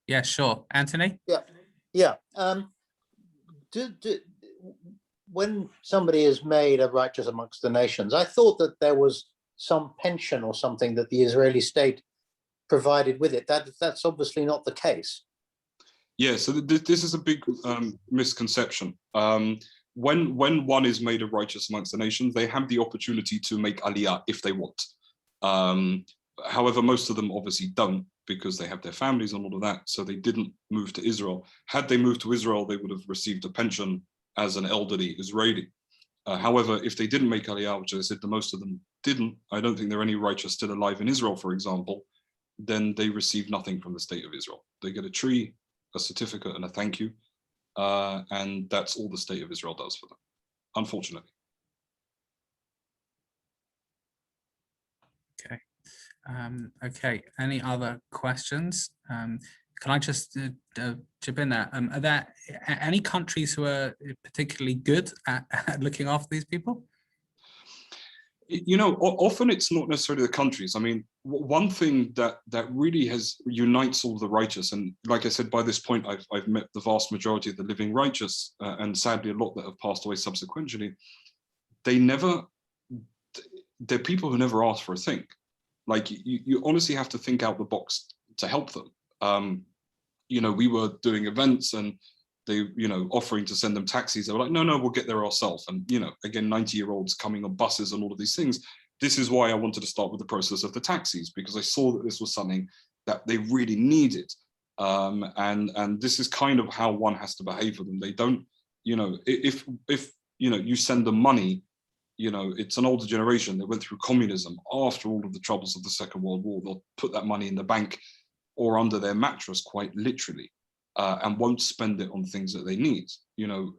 Yeah, sure. Anthony?
Yeah. When somebody is made a righteous amongst the nations, I thought that there was some pension or something that the Israeli state provided with it. That's obviously not the case.
Yeah, so this is a big misconception. When one is made a righteous amongst the nations, they have the opportunity to make aliyah if they want. However, most of them obviously don't, because they have their families and all of that, so they didn't move to Israel. Had they moved to Israel, they would have received a pension as an elderly Israeli. However, if they didn't make aliyah, which I said the most of them didn't, I don't think there are any righteous still alive in Israel, for example, then they receive nothing from the state of Israel. They get a tree, a certificate, and a thank you, and that's all the state of Israel does for them, unfortunately.
Okay. Okay, any other questions? Can I just chip in there? Are there any countries who are particularly good at looking after these people?
Often it's not necessarily the countries. I mean, one thing that really unites all the righteous, and like I said, by this point, I've met the vast majority of the living righteous, and sadly a lot that have passed away subsequently. They're people who never ask for a thing. Like you honestly have to think out the box to help them. We were doing events and they, offering to send them taxis. They were like, no, we'll get there ourselves. And, again, 90-year-olds coming on buses and all of these things. This is why I wanted to start with the process of the taxis, because I saw that this was something that they really needed. And this is kind of how one has to behave for them. They don't, if you send them money, it's an older generation. They went through communism after all of the troubles of the Second World War. They'll put that money in the bank or under their mattress, quite literally, and won't spend it on things that they need.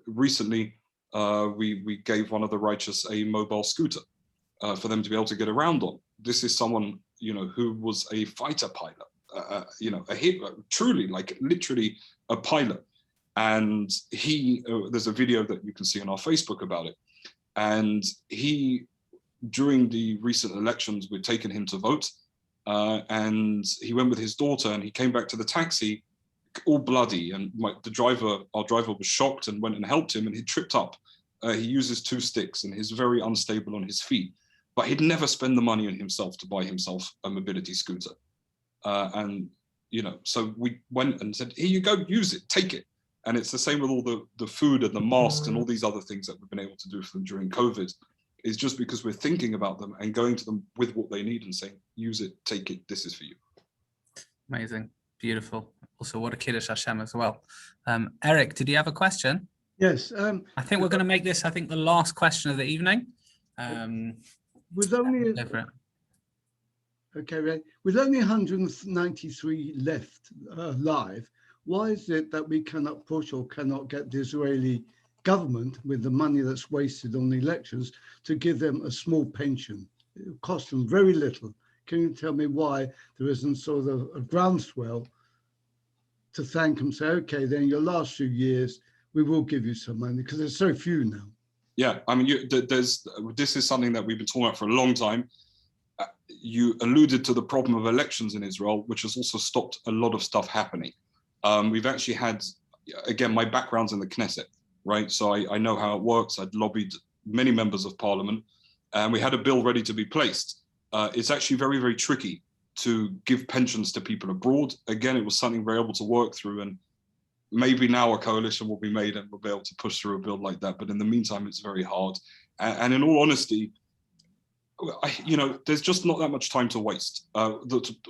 Recently, we gave one of the righteous a mobile scooter for them to be able to get around on. This is someone who was a fighter pilot, a hero, truly, like literally a pilot. And there's a video that you can see on our Facebook about it. And during the recent elections, we'd taken him to vote, and he went with his daughter, and he came back to the taxi all bloody, and our driver was shocked and went and helped him, and he tripped up. He uses 2 sticks and he's very unstable on his feet, but he'd never spend the money on himself to buy himself a mobility scooter. So we went and said, here you go, use it, take it. And it's the same with all the food and the masks and all these other things that we've been able to do for them during COVID. Is just because we're thinking about them and going to them with what they need and saying, use it, take it, this is for you.
Amazing, beautiful. Also, what a Kiddush Hashem as well. Eric, did you have a question?
Yes.
I think we're going to make this, the last question of the evening.
With only
Go for it.
okay, right. With only 193 left alive, why is it that we cannot push or cannot get the Israeli government, with the money that's wasted on the elections, to give them a small pension? It will cost them very little. Can you tell me why there isn't sort of a groundswell to thank them, say, okay, then your last few years, we will give you some money, because there's so few now.
Yeah, I mean, this is something that we've been talking about for a long time. You alluded to the problem of elections in Israel, which has also stopped a lot of stuff happening. We've actually had, again, my background's in the Knesset, right? So I know how it works. I'd lobbied many members of parliament, and we had a bill ready to be placed. It's actually very, very tricky to give pensions to people abroad. Again, it was something we're able to work through, and maybe now a coalition will be made and we'll be able to push through a bill like that. But in the meantime, it's very hard. And in all honesty, there's just not that much time to waste.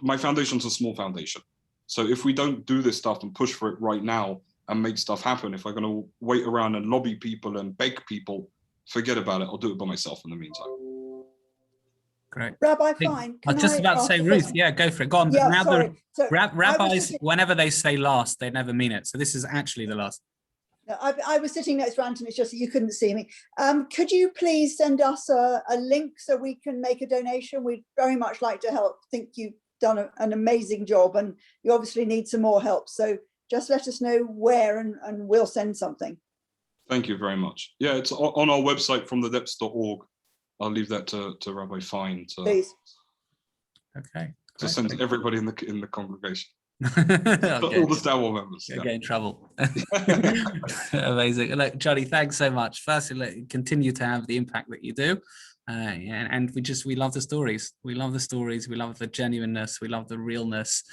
My foundation's a small foundation. So if we don't do this stuff and push for it right now and make stuff happen, if I'm going to wait around and lobby people and beg people, forget about it. I'll do it by myself in the meantime.
Great.
Rabbi, fine.
I was just about to say, Ruth, yeah, go for it. Go on.
Yeah,
Now
sorry. So
rabbis, whenever they say last, they never mean it. So this is actually the last.
I was sitting next to Anton, it's just that you couldn't see me. Could you please send us a link so we can make a donation? We'd very much like to help. I think you've done an amazing job, and you obviously need some more help. So just let us know where, and we'll send something.
Thank you very much. Yeah, it's on our website, fromthedepths.org. I'll leave that to Rabbi Fine
Please.
Okay.
To send to everybody in the congregation.
Okay.
All the Star Wars members.
Get in trouble. Amazing. Look, Jonny, thanks so much. Firstly, continue to have the impact that you do. And we love the stories. We love the stories. We love the genuineness. We love the realness.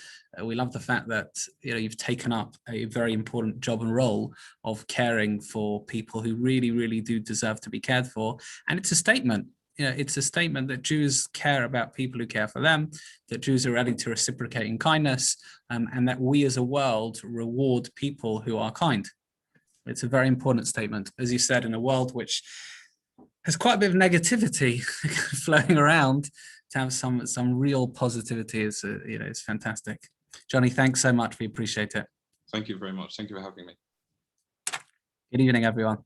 We love the fact that you've taken up a very important job and role of caring for people who really, really do deserve to be cared for. And it's a statement. It's a statement that Jews care about people who care for them, that Jews are ready to reciprocate in kindness, and that we as a world reward people who are kind. It's a very important statement, as you said, in a world which has quite a bit of negativity flowing around. To have some real positivity is, it's fantastic. Jonny, thanks so much. We appreciate it.
Thank you very much. Thank you for having me.
Good evening, everyone.